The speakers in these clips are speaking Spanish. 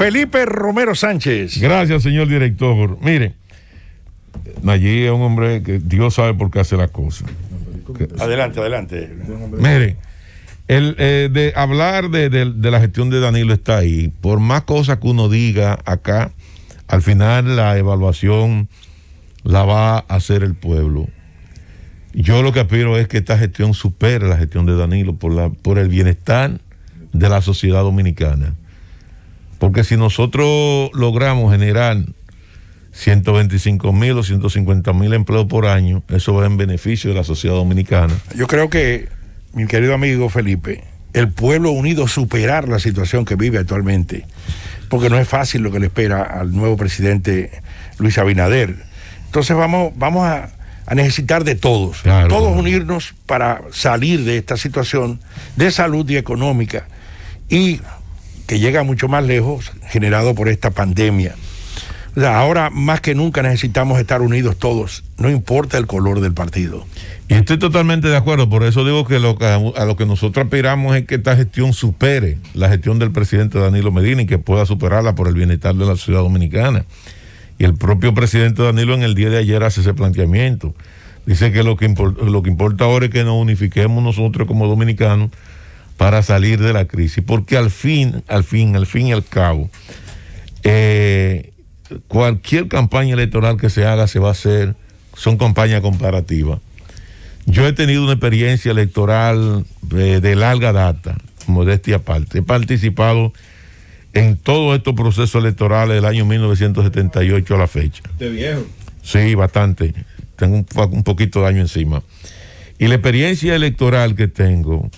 Felipe Romero Sánchez. Gracias, señor director. Mire, Nayib es un hombre que Dios sabe por qué hace las cosas. Adelante. Mire, de hablar de la gestión de Danilo está ahí. Por más cosas que uno diga acá, al final la evaluación la va a hacer el pueblo. Yo lo que aspiro es que esta gestión supere la gestión de Danilo por el bienestar de la sociedad dominicana. Porque si nosotros logramos generar 125,000 o 150,000 empleos por año, eso va en beneficio de la sociedad dominicana. Yo creo que, mi querido amigo Felipe, el pueblo unido superar la situación que vive actualmente, porque no es fácil lo que le espera al nuevo presidente Luis Abinader. Entonces vamos a necesitar de todos, claro, todos unirnos para salir de esta situación de salud y económica y que llega mucho más lejos generado por esta pandemia. O sea, ahora más que nunca necesitamos estar unidos todos, no importa el color del partido. Y estoy totalmente de acuerdo, por eso digo que a lo que nosotros aspiramos es que esta gestión supere la gestión del presidente Danilo Medina y que pueda superarla por el bienestar de la sociedad dominicana. Y el propio presidente Danilo en el día de ayer hace ese planteamiento. Dice que lo que importa ahora es que nos unifiquemos nosotros como dominicanos para salir de la crisis, porque al fin y al cabo, cualquier campaña electoral que se haga se va a hacer, son campañas comparativas. Yo he tenido una experiencia electoral de larga data, modestia aparte. He participado en todos estos procesos electorales del año 1978 a la fecha. ¿De viejo? Sí, bastante. Tengo un poquito de año encima. Y la experiencia electoral que tengo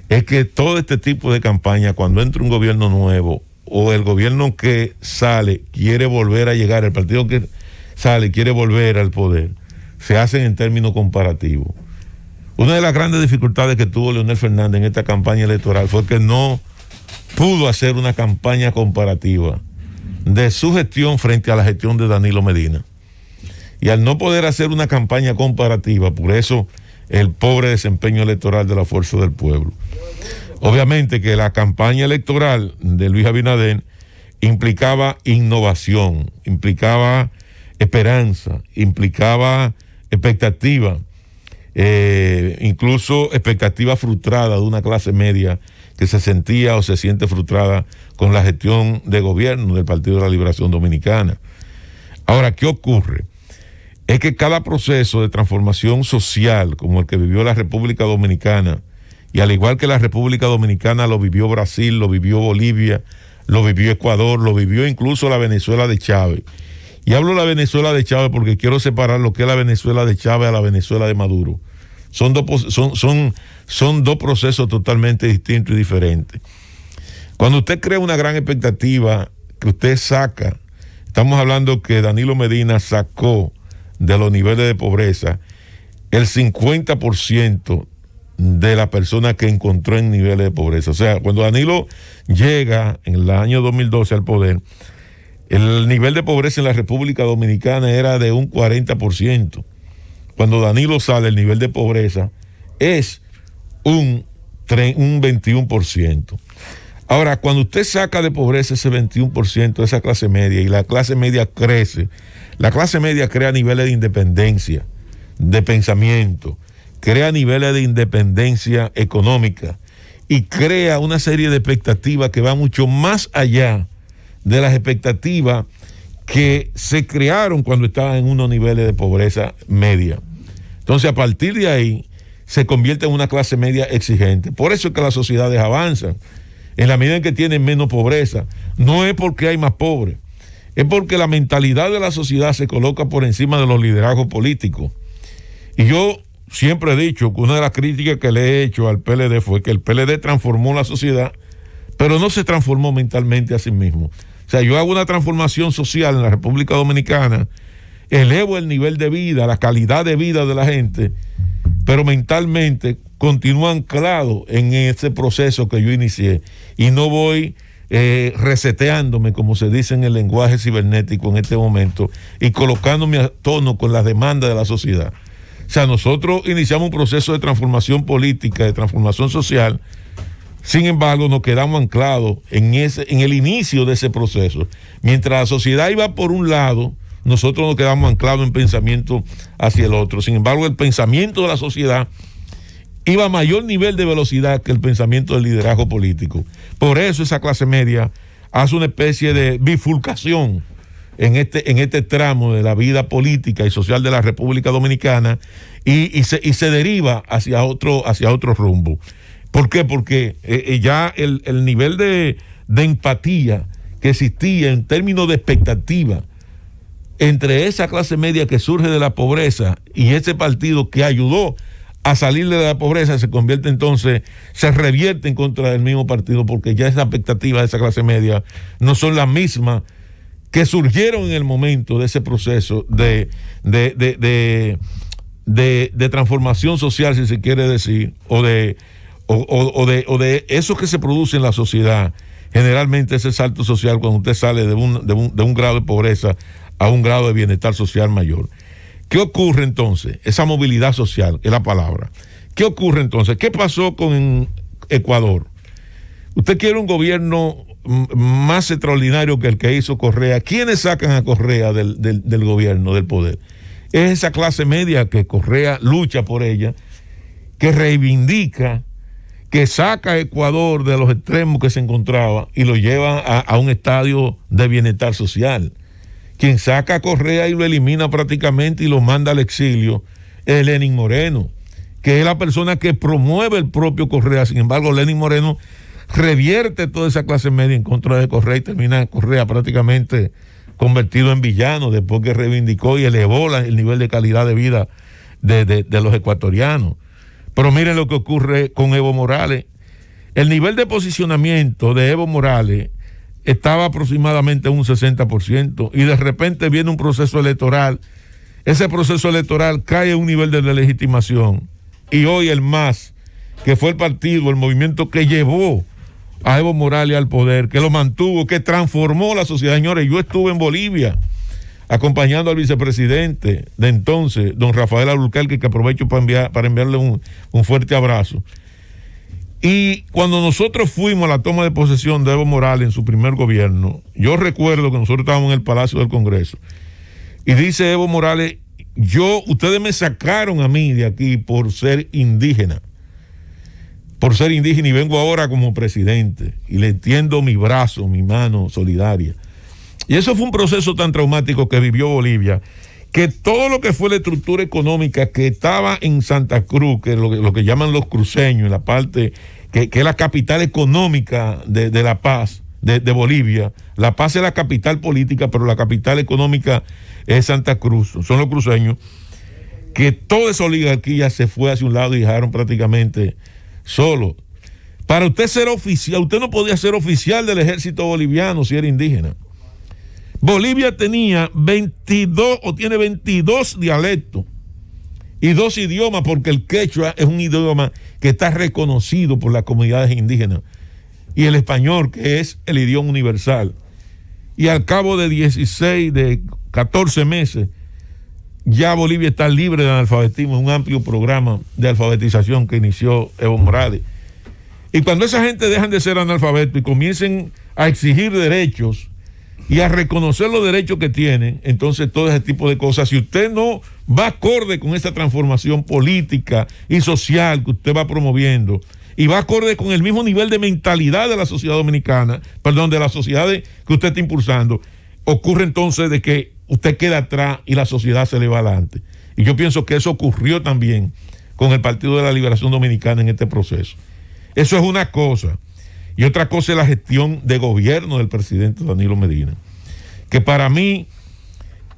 es que todo este tipo de campaña, cuando entra un gobierno nuevo o el gobierno que sale quiere volver a llegar, el partido que sale quiere volver al poder, se hacen en términos comparativos. Una de las grandes dificultades que tuvo Leonel Fernández en esta campaña electoral fue que no pudo hacer una campaña comparativa de su gestión frente a la gestión de Danilo Medina. Y al no poder hacer una campaña comparativa, por eso el pobre desempeño electoral de la Fuerza del Pueblo. Obviamente que la campaña electoral de Luis Abinader implicaba innovación, implicaba esperanza, implicaba expectativa, incluso expectativa frustrada de una clase media que se sentía o se siente frustrada con la gestión de gobierno del Partido de la Liberación Dominicana. Ahora, ¿qué ocurre? Es que cada proceso de transformación social, como el que vivió la República Dominicana, y al igual que la República Dominicana lo vivió Brasil, lo vivió Bolivia, lo vivió Ecuador, lo vivió incluso la Venezuela de Chávez. Y hablo de la Venezuela de Chávez porque quiero separar lo que es la Venezuela de Chávez a la Venezuela de Maduro. Son dos procesos totalmente distintos y diferentes. Cuando usted crea una gran expectativa que usted saca, estamos hablando que Danilo Medina sacó de los niveles de pobreza el 50% de las personas que encontró en niveles de pobreza. O sea, cuando Danilo llega en el año 2012 al poder, el nivel de pobreza en la República Dominicana era de un 40%. Cuando Danilo sale, el nivel de pobreza es un 21%. Ahora, cuando usted saca de pobreza ese 21% de esa clase media y la clase media crece, la clase media crea niveles de independencia, de pensamiento, crea niveles de independencia económica y crea una serie de expectativas que van mucho más allá de las expectativas que se crearon cuando estaban en unos niveles de pobreza media. Entonces, a partir de ahí, se convierte en una clase media exigente. Por eso es que las sociedades avanzan. En la medida en que tienen menos pobreza, no es porque hay más pobres, es porque la mentalidad de la sociedad se coloca por encima de los liderazgos políticos. Y yo siempre he dicho que una de las críticas que le he hecho al PLD fue que el PLD transformó la sociedad, pero no se transformó mentalmente a sí mismo. O sea, yo hago una transformación social en la República Dominicana, elevo el nivel de vida, la calidad de vida de la gente, pero mentalmente continúo anclado en ese proceso que yo inicié y no voy reseteándome, como se dice en el lenguaje cibernético en este momento, y colocándome a tono con las demandas de la sociedad. O sea, nosotros iniciamos un proceso de transformación política, de transformación social, Sin embargo, nos quedamos anclados en el inicio de ese proceso. Mientras la sociedad iba por un lado, nosotros nos quedamos anclados en pensamiento hacia el otro. Sin embargo, el pensamiento de la sociedad iba a mayor nivel de velocidad que el pensamiento del liderazgo político. Por eso esa clase media hace una especie de bifurcación en este tramo de la vida política y social de la República Dominicana y se deriva hacia otro rumbo. ¿Por qué? Porque ya el nivel de empatía que existía en términos de expectativa entre esa clase media que surge de la pobreza y ese partido que ayudó a salir de la pobreza se revierte en contra del mismo partido, porque ya esa expectativa de esa clase media no son las mismas que surgieron en el momento de ese proceso de transformación social, si se quiere decir, o de eso que se produce en la sociedad. Generalmente ese salto social cuando usted sale de un grado de pobreza a un grado de bienestar social mayor. ¿Qué ocurre entonces? Esa movilidad social es la palabra. ¿Qué ocurre entonces? ¿Qué pasó con Ecuador? Usted quiere un gobierno más extraordinario que el que hizo Correa. ¿Quiénes sacan a Correa del gobierno, del poder? Es esa clase media que Correa lucha por ella, que reivindica, que saca a Ecuador de los extremos que se encontraba y lo lleva a un estadio de bienestar social. Quien saca a Correa y lo elimina prácticamente y lo manda al exilio es Lenín Moreno, que es la persona que promueve el propio Correa. Sin embargo, Lenín Moreno revierte toda esa clase media en contra de Correa y termina Correa prácticamente convertido en villano después que reivindicó y elevó el nivel de calidad de vida de los ecuatorianos. Pero miren lo que ocurre con Evo Morales. El nivel de posicionamiento de Evo Morales estaba aproximadamente un 60% y de repente viene un proceso electoral. Ese proceso electoral cae a un nivel de legitimación y hoy el MAS, que fue el partido, el movimiento que llevó a Evo Morales al poder, que lo mantuvo, que transformó la sociedad. Señores, yo estuve en Bolivia acompañando al vicepresidente de entonces, don Rafael Alburquerque, que aprovecho para enviarle un fuerte abrazo. Y cuando nosotros fuimos a la toma de posesión de Evo Morales en su primer gobierno, yo recuerdo que nosotros estábamos en el Palacio del Congreso y dice Evo Morales: ustedes me sacaron a mí de aquí por ser indígena y vengo ahora como presidente y le tiendo mi brazo, mi mano solidaria. Y eso fue un proceso tan traumático que vivió Bolivia, que todo lo que fue la estructura económica que estaba en Santa Cruz, que es lo que llaman los cruceños, en la parte que es la capital económica de La Paz, de Bolivia. La Paz es la capital política, pero la capital económica es Santa Cruz, son los cruceños, que toda esa oligarquía se fue hacia un lado y dejaron prácticamente solo. Para usted ser oficial, usted no podía ser oficial del ejército boliviano si era indígena. Bolivia tenía 22 o tiene 22 dialectos y 2 idiomas, porque el quechua es un idioma que está reconocido por las comunidades indígenas, y el español, que es el idioma universal. Y al cabo de 14 meses, ya Bolivia está libre de analfabetismo, un amplio programa de alfabetización que inició Evo Morales. Y cuando esa gente dejan de ser analfabetos y comiencen a exigir derechos y a reconocer los derechos que tienen, entonces todo ese tipo de cosas, si usted no va acorde con esa transformación política y social que usted va promoviendo, y va acorde con el mismo nivel de mentalidad de la sociedad dominicana, de la sociedad que usted está impulsando, ocurre entonces de que usted queda atrás y la sociedad se le va adelante. Y yo pienso que eso ocurrió también con el Partido de la Liberación Dominicana en este proceso. Eso es una cosa. Y otra cosa es la gestión de gobierno del presidente Danilo Medina, que para mí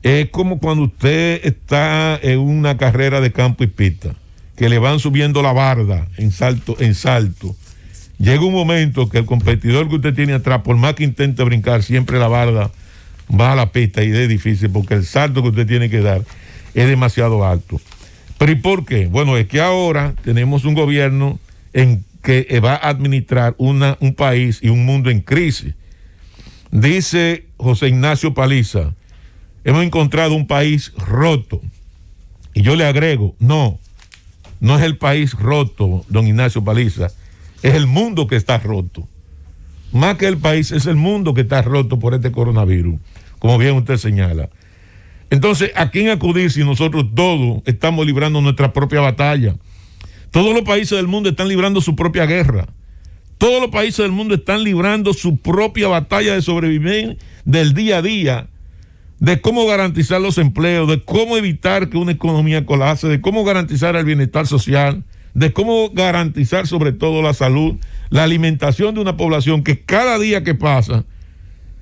es como cuando usted está en una carrera de campo y pista, que le van subiendo la barda en salto. Llega un momento que el competidor que usted tiene atrás, por más que intente brincar, siempre la barda va a la pista y es difícil porque el salto que usted tiene que dar es demasiado alto. ¿Pero y por qué? Bueno, es que ahora tenemos un gobierno que va a administrar un país y un mundo en crisis. Dice José Ignacio Paliza: hemos encontrado un país roto. Y yo le agrego, no es el país roto, don Ignacio Paliza, es el mundo que está roto. Más que el país, es el mundo que está roto por este coronavirus, como bien usted señala. Entonces, ¿a quién acudir si nosotros todos estamos librando nuestra propia batalla? Todos los países del mundo están librando su propia guerra. Todos los países del mundo están librando su propia batalla de sobrevivir del día a día, de cómo garantizar los empleos, de cómo evitar que una economía colapse, de cómo garantizar el bienestar social, de cómo garantizar sobre todo la salud, la alimentación de una población que cada día que pasa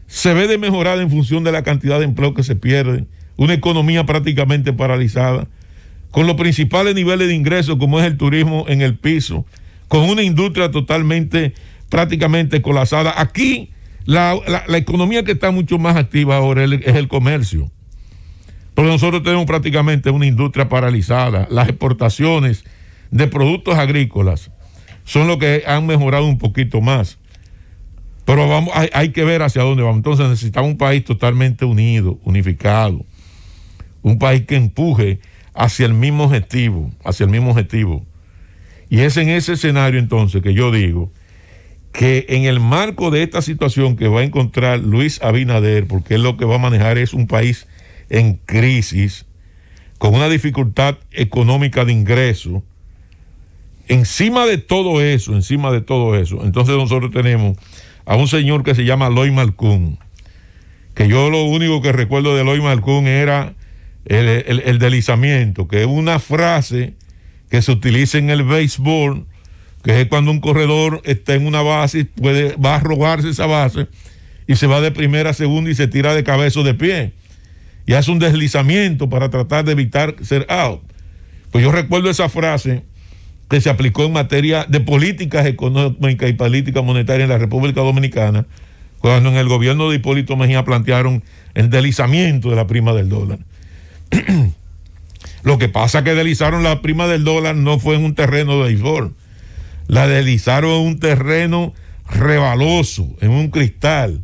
se ve de mejorar en función de la cantidad de empleo que se pierde, una economía prácticamente paralizada, con los principales niveles de ingresos como es el turismo en el piso, con una industria totalmente, prácticamente colapsada. Aquí la economía que está mucho más activa ahora es el comercio, porque nosotros tenemos prácticamente una industria paralizada. Las exportaciones de productos agrícolas son lo que han mejorado un poquito más, pero hay que ver hacia dónde vamos. Entonces necesitamos un país totalmente unido, unificado, un país que empuje hacia el mismo objetivo, y es en ese escenario entonces que yo digo que en el marco de esta situación que va a encontrar Luis Abinader, porque él lo que va a manejar es un país en crisis, con una dificultad económica de ingreso. Encima de todo eso, entonces nosotros tenemos a un señor que se llama Eloy Malcoun, que yo lo único que recuerdo de Eloy Malcoun era el deslizamiento, que es una frase que se utiliza en el béisbol, que es cuando un corredor está en una base y va a robarse esa base y se va de primera a segunda y se tira de cabeza o de pie y hace un deslizamiento para tratar de evitar ser out. Pues yo recuerdo esa frase que se aplicó en materia de políticas económicas y política monetaria en la República Dominicana, cuando en el gobierno de Hipólito Mejía plantearon el deslizamiento de la prima del dólar. Lo que pasa es que deslizaron la prima del dólar no fue en un terreno de béisbol, la deslizaron en un terreno rebaloso, en un cristal,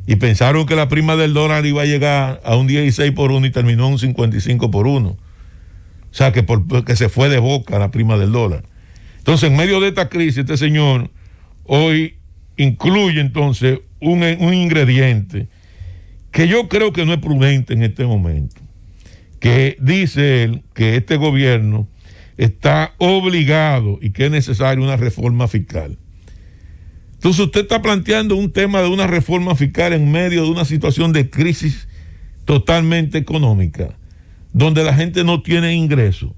y pensaron que la prima del dólar iba a llegar a un 16-1 y terminó en un 55-1. O sea, que se fue de boca la prima del dólar. Entonces, en medio de esta crisis, este señor hoy incluye entonces un ingrediente que yo creo que no es prudente en este momento, que dice él que este gobierno está obligado y que es necesaria una reforma fiscal. Entonces usted está planteando un tema de una reforma fiscal en medio de una situación de crisis totalmente económica, donde la gente no tiene ingresos.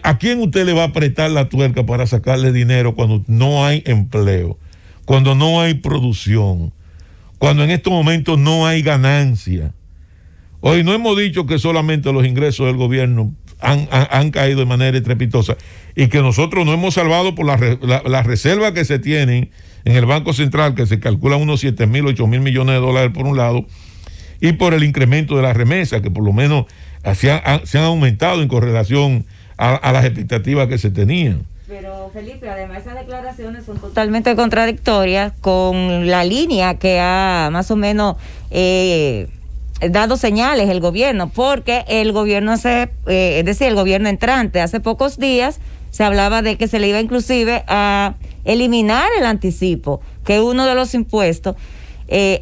¿A quién usted le va a apretar la tuerca para sacarle dinero cuando no hay empleo, cuando no hay producción, cuando en estos momentos no hay ganancia? Hoy no hemos dicho que solamente los ingresos del gobierno han caído de manera estrepitosa y que nosotros no hemos salvado por las reservas que se tienen en el Banco Central, que se calculan unos 7,000, 8,000 millones de dólares por un lado, y por el incremento de las remesas, que por lo menos se han aumentado en correlación a las expectativas que se tenían. Pero Felipe, además esas declaraciones son totalmente contradictorias con la línea que ha más o menos dado señales el gobierno, porque el gobierno es decir, el gobierno entrante, hace pocos días se hablaba de que se le iba inclusive a eliminar el anticipo, que es uno de los impuestos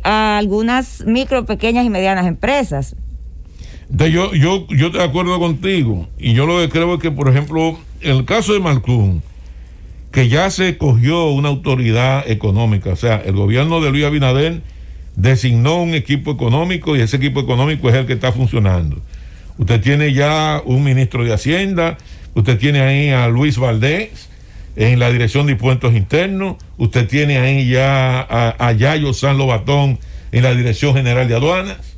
a algunas micro, pequeñas y medianas empresas. Entonces yo estoy de acuerdo contigo, y yo lo que creo es que, por ejemplo, en el caso de Malcoun, que ya se cogió una autoridad económica, o sea, el gobierno de Luis Abinader designó un equipo económico y ese equipo económico es el que está funcionando. Usted tiene ya un ministro de Hacienda, usted tiene ahí a Luis Valdés en la Dirección de Impuestos Internos, usted tiene ahí ya a Yayo San Lobatón en la Dirección General de Aduanas,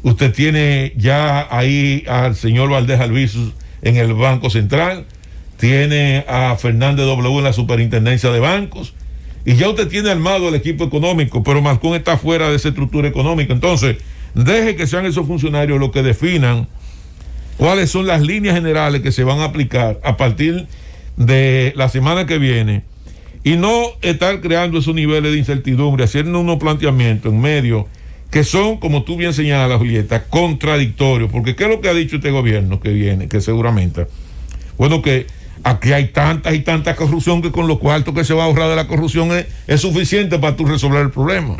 usted tiene ya ahí al señor Valdés Albizu en el Banco Central, tiene a Fernández W en la Superintendencia de Bancos, y ya usted tiene armado el equipo económico, pero Malcoun está fuera de esa estructura económica. Entonces, deje que sean esos funcionarios los que definan cuáles son las líneas generales que se van a aplicar a partir de la semana que viene, y no estar creando esos niveles de incertidumbre, haciendo unos planteamientos en medio que son, como tú bien señalas, Julieta, contradictorios. Porque ¿qué es lo que ha dicho este gobierno que viene? Que seguramente, bueno, que Aquí hay tanta y tanta corrupción que con los cuartos que se va a ahorrar de la corrupción es suficiente para tú resolver el problema.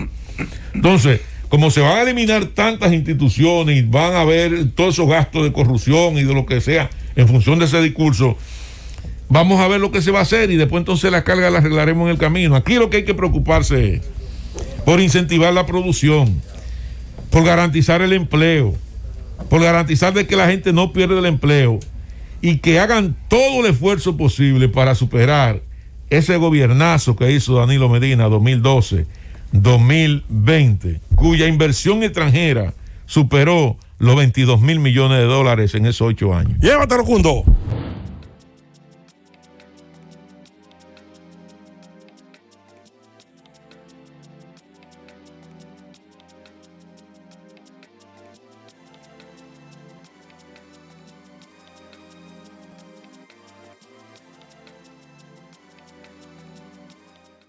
Entonces, como se van a eliminar tantas instituciones y van a haber todos esos gastos de corrupción y de lo que sea en función de ese discurso, vamos a ver lo que se va a hacer y después entonces la carga la arreglaremos en el camino. Aquí lo que hay que preocuparse es por incentivar la producción, por garantizar el empleo, por garantizar de que la gente no pierda el empleo y que hagan todo el esfuerzo posible para superar ese gobiernazo que hizo Danilo Medina 2012-2020, cuya inversión extranjera superó los 22 mil millones de dólares en esos 8 años. Llévatelo, Cundo.